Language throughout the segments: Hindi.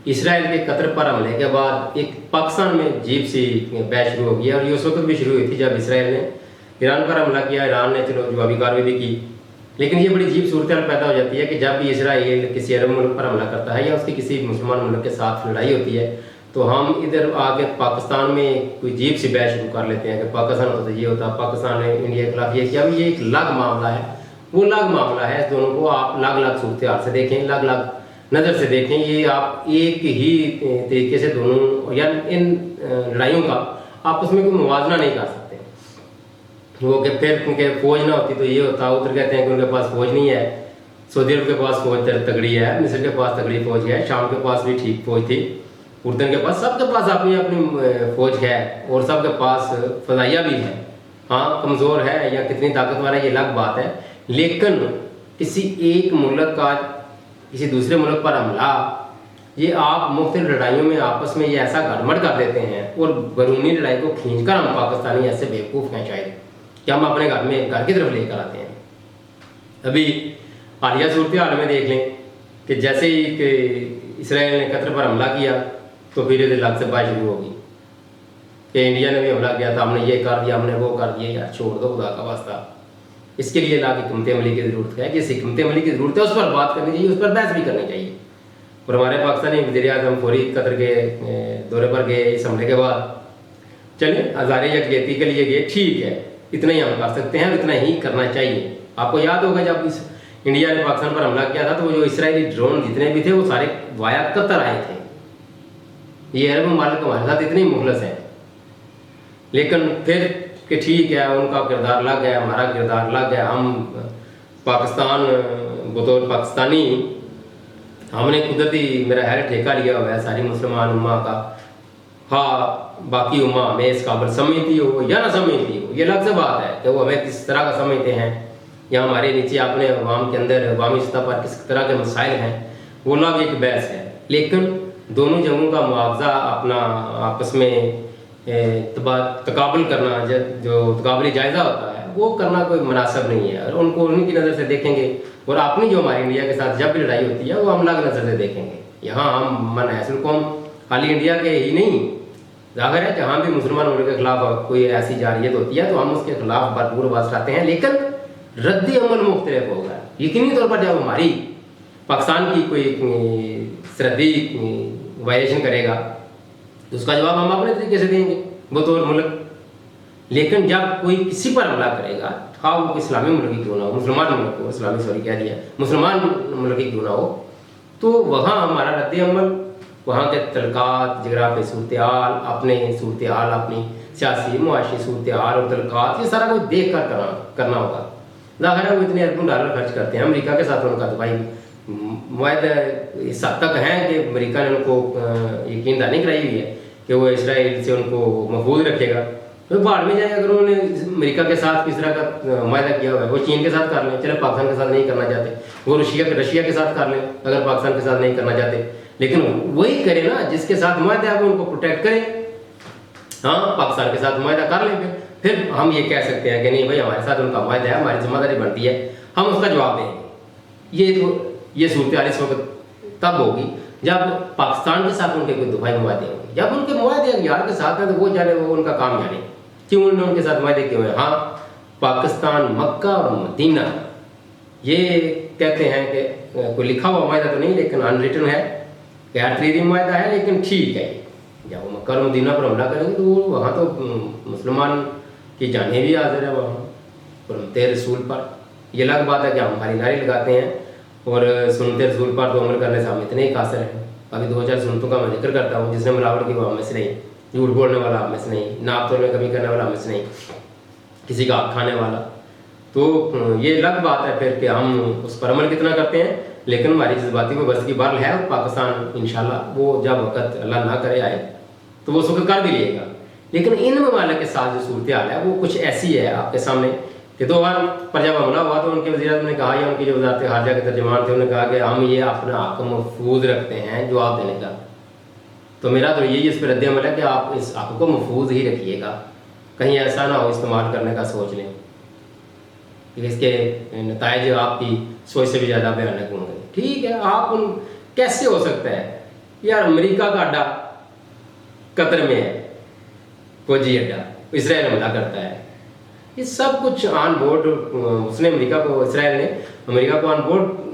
इसराइल के कतर पर हमले के बाद एक पाकिस्तान में अजीब सी बैच शुरू हो गई और ये उस वक्त भी शुरू हुई थी जब इसराइल ने ईरान पर हमला किया। ईरान ने चलो जवाबी कार्रवाई भी की, लेकिन ये बड़ी अजीब सूरत पैदा हो जाती है कि जब भी इसराइल किसी अरब मुल्क पर हमला करता है या उसकी किसी मुसलमान मुल्क के साथ लड़ाई होती है तो हम इधर आके पाकिस्तान में कोई अजीब सी बैच शुरू कर लेते हैं कि पाकिस्तान होता तो ये होता, पाकिस्तान ने इंडिया के खिलाफ ये किया। ये एक अलग मामला है, वो अलग मामला है। दोनों को आप अलग अलग सूरत हाल से देखें, अलग अलग नज़र से देखें। ये आप एक ही तरीके से दोनों या इन लड़ाइयों का आपस में कोई मुवाजना नहीं कर सकते। वो कि फिर उनके फौज ना होती तो ये होता, उधर कहते हैं कि उनके पास फौज नहीं है, सऊदी अरब के पास फौज तगड़ी है, मिस्र के पास तगड़ी फौज है, शाम के पास भी ठीक फौज थी, उर्दन के पास, सबके पास अपनी अपनी फौज है और सबके पास फजाइया भी है। हाँ, कमज़ोर है या कितनी ताकतवर है ये अलग बात है, लेकिन किसी एक मुल्क का किसी दूसरे मुल्क पर हमला, ये आप मुख्तलिफ लड़ाइयों में आपस में ये ऐसा गड़बड़ कर देते हैं और बैरूनी लड़ाई को खींचकर हम पाकिस्तानी ऐसे बेवकूफ़ हैं शायद कि हम अपने घर में घर की तरफ लेकर आते हैं। अभी हालिया सूरत हाल में देख लें कि जैसे ही कि इसराइल ने कतर पर हमला किया तो फिर ये लग से बात शुरू होगी कि इंडिया ने भी हमला किया था, हमने ये कर दिया, हमने वो कर दिया। यार छोड़ दो खुदा का वास्ता, इसके लिए लाख हिकमत अमली की ज़रूरत है। जिस हिकमत अमली की ज़रूरत है उस पर बात करनी चाहिए, उस पर बहस भी करनी चाहिए। और हमारे पाकिस्तानी वज़ीर-ए-आज़म फौरी कतर के दौरे पर गए इस हमले के बाद, चलिए हज़ारे यकजहती के लिए गए, ठीक है, इतना ही हम कर सकते हैं और इतना ही करना चाहिए। आपको याद होगा जब इस इंडिया ने पाकिस्तान पर हमला किया था तो वो जो इसराइली ड्रोन जितने भी थे वो सारे वाया कतर आए थे। ये अरब ममालिक हमारे साथ इतने मुखलस हैं, लेकिन फिर कि ठीक है उनका किरदार लग गया, हमारा किरदार लग गया। हम पाकिस्तान बतौर पाकिस्तानी हमने कुदरती मेरा हैर ठेका लिया हुआ है सारी मुसलमान उम्मा का। हाँ, बाकी उम्मा हमें इस काबिल समझती हो या ना समझती हो, ये अलग से बात है कि वो हमें किस तरह का समझते हैं या हमारे नीचे अपने अवाम के अंदर अवामी सतह पर किस तरह के मसाइल हैं, वो अलग एक बहस है। लेकिन दोनों जंगों का मुआवजा अपना आपस में तकाबुल करना, जो तकाबुली जायज़ा होता है वो करना कोई मुनासिब नहीं है। और उनको उनकी नज़र से देखेंगे और अपनी जो हमारी इंडिया के साथ जब भी लड़ाई होती है वो हम अलग नज़र से देखेंगे। यहाँ हम मन हैसिल कौम खाली इंडिया के ही नहीं, जाहिर है जहाँ भी मुसलमान मुल्क के खिलाफ कोई ऐसी जारियत होती है तो हम उसके खिलाफ भरपूर आवाज़ उठाते हैं, लेकिन रद्द अमल मुख्तलिफ होगा। यकीनी तौर पर जब हमारी पाकिस्तान की कोई सरहदी वायलेशन करेगा तो उसका जवाब हम अपने तरीके से देंगे बतौर मुल्क। लेकिन जब कोई किसी पर हमला करेगा, हाँ वो इस्लामी मुल्क ही क्यों ना हो, मुसलमान मुल्क हो, इस्लामी सॉरी कह दिया, मुसलमान मुल्क ही क्यों ना हो, तो वहाँ हमारा रद्द अमल, वहाँ के तलकात, जगराफी सूरत हाल, अपने सूरत हाल, अपनी सियासी मुआशी सूरत हाल और तलकात, ये सारा कुछ देख कर करना होगा। ज़ाहिर है वो इतने अरबों डॉलर खर्च करते हैं अमेरिका के साथ, उनका तो भाई मुआहदा इस हद तक है कि अमेरिका ने उनको यकीन दहानी कराई हुई है कि वो इसराइल से उनको महफूज रखेगा। तो बाहर में जाए, अगर उन्होंने अमेरिका के साथ किस तरह का मुआहदा किया हुआ है, वो चीन के साथ कर लें, चले पाकिस्तान के साथ नहीं करना चाहते, वो रशिया के साथ कर लें अगर पाकिस्तान के साथ नहीं करना चाहते, लेकिन वही करें ना जिसके साथ मुआहदा है, वो उनको प्रोटेक्ट करें। हाँ, पाकिस्तान के साथ मुआहदा कर लें, फिर हम ये कह सकते हैं कि नहीं भाई हमारे साथ उनका मुआहदा है, हमारी जिम्मेदारी बनती है, हम उसका जवाब देंगे। ये सूरत हाल इस वक्त तब होगी जब पाकिस्तान के साथ उनके कोई दफाई मुआहदे होंगे। जब उनके मुआहदे यार के साथ हैं तो वो जाने, वो उनका काम जाने क्यों उन्होंने उनके साथ मुआहदे क्यों हैं। हाँ, पाकिस्तान, मक्का और मदीना ये कहते हैं कि कोई लिखा हुआ मुआहदा तो नहीं, लेकिन अनरिटन है, गैर तहरीरी मुआहदा है, लेकिन ठीक है। जब वो मक्का और मदीना पर हमला करेंगे तो वहाँ तो मुसलमान की जानें भी हाजिर है वहाँ पर तेरे रसूल पर। ये अलग बात है कि हम हमारी नारे लगाते हैं और सुनते रसूल पर तो अमल करने से हम इतने ही कासर हैं। अभी 2000 सुनतों का मैं जिक्र करता हूँ, जिसने मिलावट की वो हम में से नहीं, झूठ बोलने वाला हम में से नहीं, नाप तोल में कमी करने वाला हम में से नहीं, किसी का हक खाने वाला। तो ये अलग बात है फिर कि हम उस पर अमल कितना करते हैं, लेकिन हमारी जज्बाती में बस की बार है। और पाकिस्तान इंशाल्लाह वो जब वक़्त अल्लाह ना करे आए तो वो उसको कर भी लेगा। लेकिन इन ममालिक के साथ जो सूरत हाल है वो कुछ ऐसी है आपके सामने कि 2 बार पर जब हमला हुआ तो उनके वज़ीर-ए-आज़म ने कहा, या उनकी जो वज़ारत खारजा के तर्जुमान थे उन्होंने कहा कि हम ये अपना हक महफूज रखते हैं जवाब देने का। तो मेरा तो यही इस पर रद्द अमल है कि आप इस हक को महफूज ही रखिएगा, कहीं ऐसा ना हो इस्तेमाल करने का सोच लें कि इसके नताइज आपकी सोच से भी ज़्यादा भयानक होंगे। ठीक है, आप उन कैसे हो सकता है यार अमेरिका का अड्डा कतर में है, फौजी अड्डा, इसराइल हमला करता है। ये सब कुछ ऑन बोर्ड उसने अमेरिका को, इसराइल ने अमेरिका को ऑन बोर्ड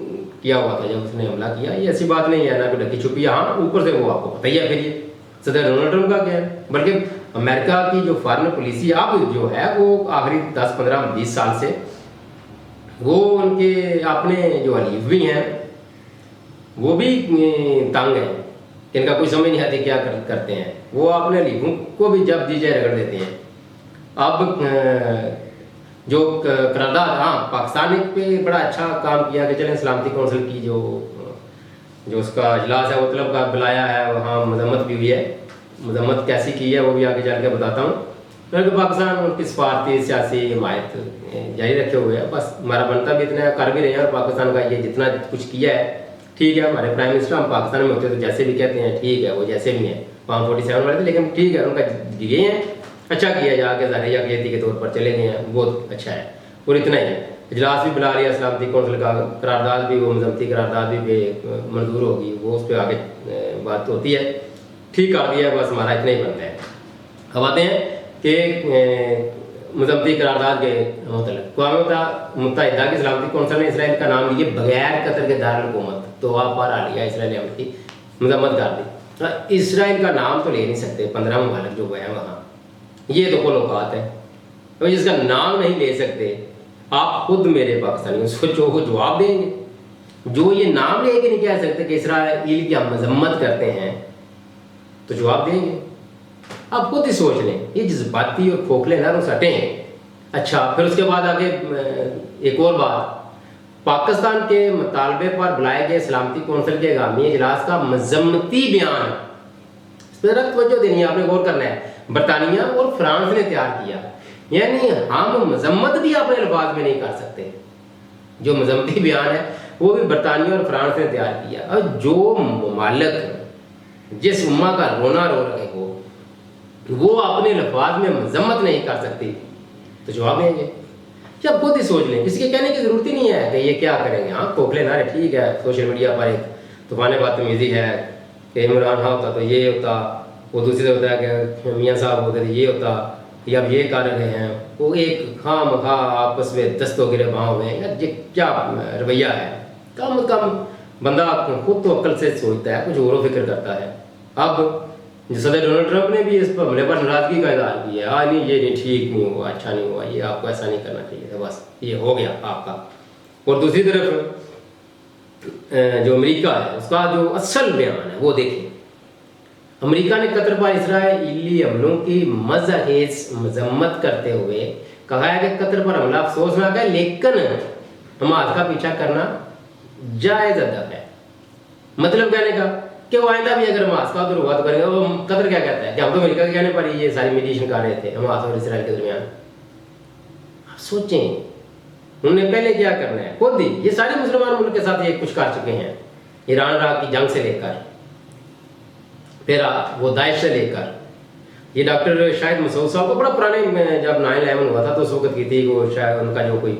किया हुआ था जब उसने हमला किया। ये ऐसी बात नहीं है ना कि ढकी छुपी, हाँ ऊपर से वो आपको पता ही है। फिर ये सदर डोनाल्ड ट्रंप का क्या है, बल्कि अमेरिका की जो फॉरेन पॉलिसी अब जो है वो आखिरी 10, 15, 20 साल से वो उनके अपने जो हलीफ भी हैं वो भी तंग हैं, इनका कोई समझ नहीं आती क्या करते हैं। वो अपने हलीफों को भी जब जी जाए रगड़ देते हैं। अब जो करारदाद, हाँ पाकिस्तान ने पे बड़ा अच्छा काम किया कि चलें सलामती कौंसिल की जो उसका इजलास है वो तलब का बुलाया है, वहाँ मजम्मत भी हुई है। मजम्मत कैसी की है वो भी आगे चल के बताता हूँ। क्योंकि पाकिस्तान उनकी सफारती सियासी हिमायत जारी रखे हुए है, बस हमारा बनता भी इतना कर भी रहे हैं। और पाकिस्तान का ये जितना कुछ किया है ठीक है। हमारे प्राइम मिनिस्टर हम पाकिस्तान में होते तो जैसे भी कहते हैं ठीक है, वो जैसे भी हैं 547 वाले थे, लेकिन ठीक है उनका दिए हैं, अच्छा किया, जाके ज़ाहिर अकलियती के तौर पर चले गए हैं, बहुत अच्छा है। और इतना ही है, इजलास भी बुला लिया सलामती कौंसिल का, करारदाद भी, वो मजम्मती करारदाद भी मंजूर होगी, वो उस पर आगे बात होती है। ठीक कर दिया, बस हमारा इतना ही बनता है। अब आते हैं कि मजम्मती करारदाद के मतलब अक़वाम मुत्तहिदा की सलामती कौंसिल ने इसराइल का नाम लिए बगैर कतर के दारुल हुकूमत, तो आप पर आ लिया इसराइल की मजम्मत कर दी। इसराइल का नाम तो ले नहीं सकते 15 ममालिक जो गए हैं वहाँ, ये तो कोई औकात है तो जिसका नाम नहीं ले सकते। आप खुद मेरे पाकिस्तानियों सोचो, वो जवाब देंगे जो ये नाम लेके नहीं कह सकते कि इसराइल की हम मजम्मत करते हैं, तो जवाब देंगे। आप खुद ही सोच लें, ये जज्बाती और खोखले ना हटें। अच्छा, फिर उसके बाद आगे एक और बात, पाकिस्तान के मुतालबे पर बुलाए गए सलामती कौंसिल के आगामी इजलास का मजम्मती बयान, इस पर तवज्जो देनी है, आपने गौर करना है। बरतानिया और फ्रांस ने तैयार किया, यानी हम मजम्मत भी अपने अल्फाज में नहीं कर सकते। जो मजम्मती बयान है वो भी बरतानिया और फ्रांस ने तैयार किया। और जो ममालिक जिस उम्मा का रोना रो रहे हो वो अपने अल्फाज में मजम्मत नहीं कर सकती, तो जवाब देंगे। जब खुद ही सोच लें, किसी के कहने की जरूरत ही नहीं है कि ये क्या करेंगे। हाँ खोखले ना रहे, ठीक है, सोशल मीडिया पर एक तूफान बदतमीजी है कि इमरान खान होता तो ये होता, वो दूसरी होता है कि मियाँ साहब होते तो ये होता, या अब ये कर रहे हैं, वो एक खाम खा आपस में दस्तों गिरे भाव में, या ये क्या रवैया है। कम कम बंदा खुद तो अक्ल से सोचता है, कुछ गौर फिक्र करता है। अब सदर डोनाल्ड ट्रंप ने भी इस पर हमले पर नाराजगी का इजहार किया है। हाँ नहीं, ये नहीं, ठीक नहीं हुआ, अच्छा नहीं हुआ, ये आपको ऐसा नहीं करना चाहिए था, बस ये हो गया आपका। और दूसरी तरफ जो अमेरिका है उसका जो असल बयान है वो देखिए। अमेरिका ने कतर पर इसराइली हमलों की मज़हेज़ मजम्मत करते हुए कहा है कि कतर पर हमला अफसोसनाक है, लेकिन हमास का पीछा करना जायज़ अदब है। मतलब कहने का कि वो आइंदा भी अगर हमास का हुआ तो करेंगे। वो कतर क्या कहता है कि हम तो अमेरिका के कहने पर ये सारी मीडिएशन कर रहे थे हमास और इसराइल के दरमियान। आप सोचें उन्होंने पहले क्या करना है, खुद ही ये सारे मुसलमान मुल्क के साथ ये कुछ कर चुके हैं, ईरान इराक की जंग से लेकर, फिर वो दाइश से लेकर, ये डॉक्टर शाहिद मसूद साहब को बड़ा पुराने जब 9/11 हुआ था तो उस वक्त की थी, वो शायद उनका जो कोई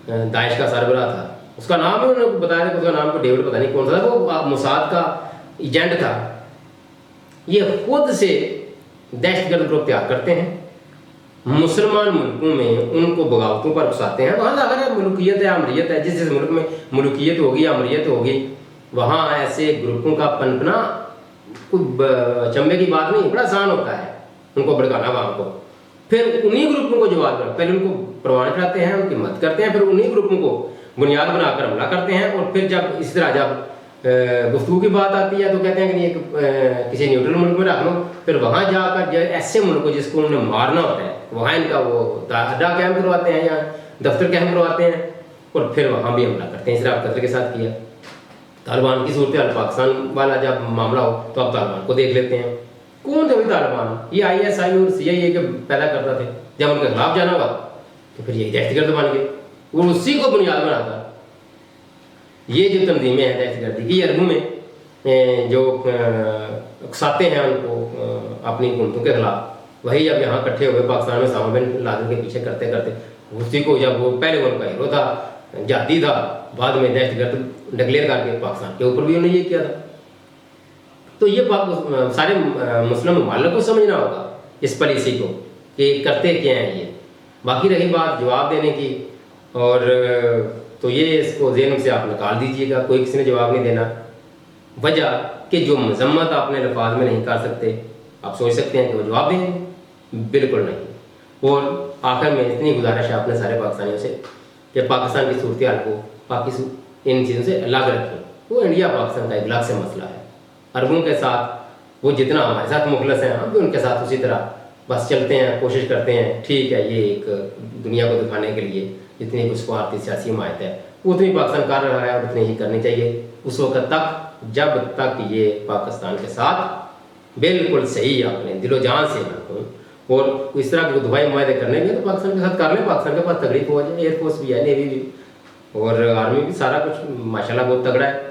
दाइश का सरबराह था, उसका नाम भी उन्होंने बताया कि उसका नाम को डेविड पता नहीं कौन सा था, वो मोसाद का एजेंट था। ये खुद से दहशतगर्द ग्रुप तैयार करते हैं, मुसलमान मुल्कों में उनको बगावतों पर उकसाते हैं। वहाँ अगर है मुल्कियत है, अमरीत है, जिस मुल्क में मुल्कियत होगी, अमरीत होगी, वहाँ ऐसे ग्रुपों का पनपना कोई चंबे की बात नहीं, बड़ा आसान होता है उनको भड़काना वहाँ को। फिर उन्हीं ग्रुपों को जवाब देना, पहले उनको प्रमाण कराते हैं, उनकी मदद करते हैं, फिर उन्हीं ग्रुपों को बुनियाद बनाकर हमला करते हैं। और फिर जब इस तरह जब गुफ्तगू की बात आती है तो कहते हैं कि ये किसी न्यूट्रल मुल्क में रख लो। फिर वहाँ जाकर जो ऐसे मुल्क को जिसको उन्हें मारना होता है वहाँ इनका वो अड्डा कैंप करवाते हैं या दफ्तर कैंप करवाते हैं, और फिर वहाँ भी हमला करते हैं। इस तरह कतर के साथ किया। तालिबान की सूरत हाल, पाकिस्तान वाला जब मामला हो तो आप तालिबान को देख लेते हैं। कौन थे भाई तालिबान? ये ISI और CIA के पैदा करता थे। जब उनके खिलाफ जाना हुआ तो फिर ये दहशतगर्द बन गए, और उसी को बुनियाद बनाकर ये जो तंजीमें हैं दहशतगर्दी की, अरबों में जो उकसाते हैं उनको अपनी हुकूमतों के खिलाफ, वही जब यहाँ इकट्ठे हुए पाकिस्तान में उसामा बिन लादेन के पीछे करते करते, उसी को जब वो पहले वो उनका हीरो था, जाती था, बाद में दहशतगर्द डिक्लेयर करके पाकिस्तान के ऊपर भी उन्होंने ये किया था। तो ये सारे मुस्लिम ममालिक को समझना होगा इस पॉलिसी को कि करते क्या हैं ये। बाकी रही बात जवाब देने की, और तो ये इसको ज़हन से आप निकाल दीजिएगा, कोई किसी ने जवाब नहीं देना। वजह कि जो मजम्मत आपने लफाज में नहीं कर सकते, आप सोच सकते हैं कि वो जवाब देंगे, बिल्कुल नहीं। और आखिर में इतनी गुजारिश है अपने सारे पाकिस्तानियों से कि पाकिस्तान की सूरत हाल को पाकिस्तान इन चीज़ों से अलग रखें। वो इंडिया पाकिस्तान का एक अलग से मसला है। अरबों के साथ वो जितना हमारे साथ मुखलस हैं, हम भी उनके साथ उसी तरह बस चलते हैं, कोशिश करते हैं। ठीक है, ये एक दुनिया को दिखाने के लिए जितनी स्वार्थी सियासी हिमायत है उतनी पाकिस्तान कर रहा है और उतनी ही करनी चाहिए उस वक्त तक जब तक ये पाकिस्तान के साथ बिल्कुल सही अपने दिलो जान से ना हो। और इस तरह के दुबई मुआहदे करने भी तो पाकिस्तान के साथ कर लें। पाकिस्तान के पास तगड़ी फौज है, एयरफोर्स भी है, नेवी भी और आर्मी भी, सारा कुछ माशाल्लाह बहुत तगड़ा है।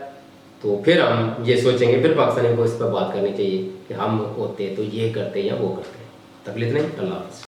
तो फिर हम ये सोचेंगे, फिर पाकिस्तानियों को इस पर बात करनी चाहिए कि हम होते तो ये करते या वो करते। तकलीफ नहीं। अल्लाह हाफ़िज़।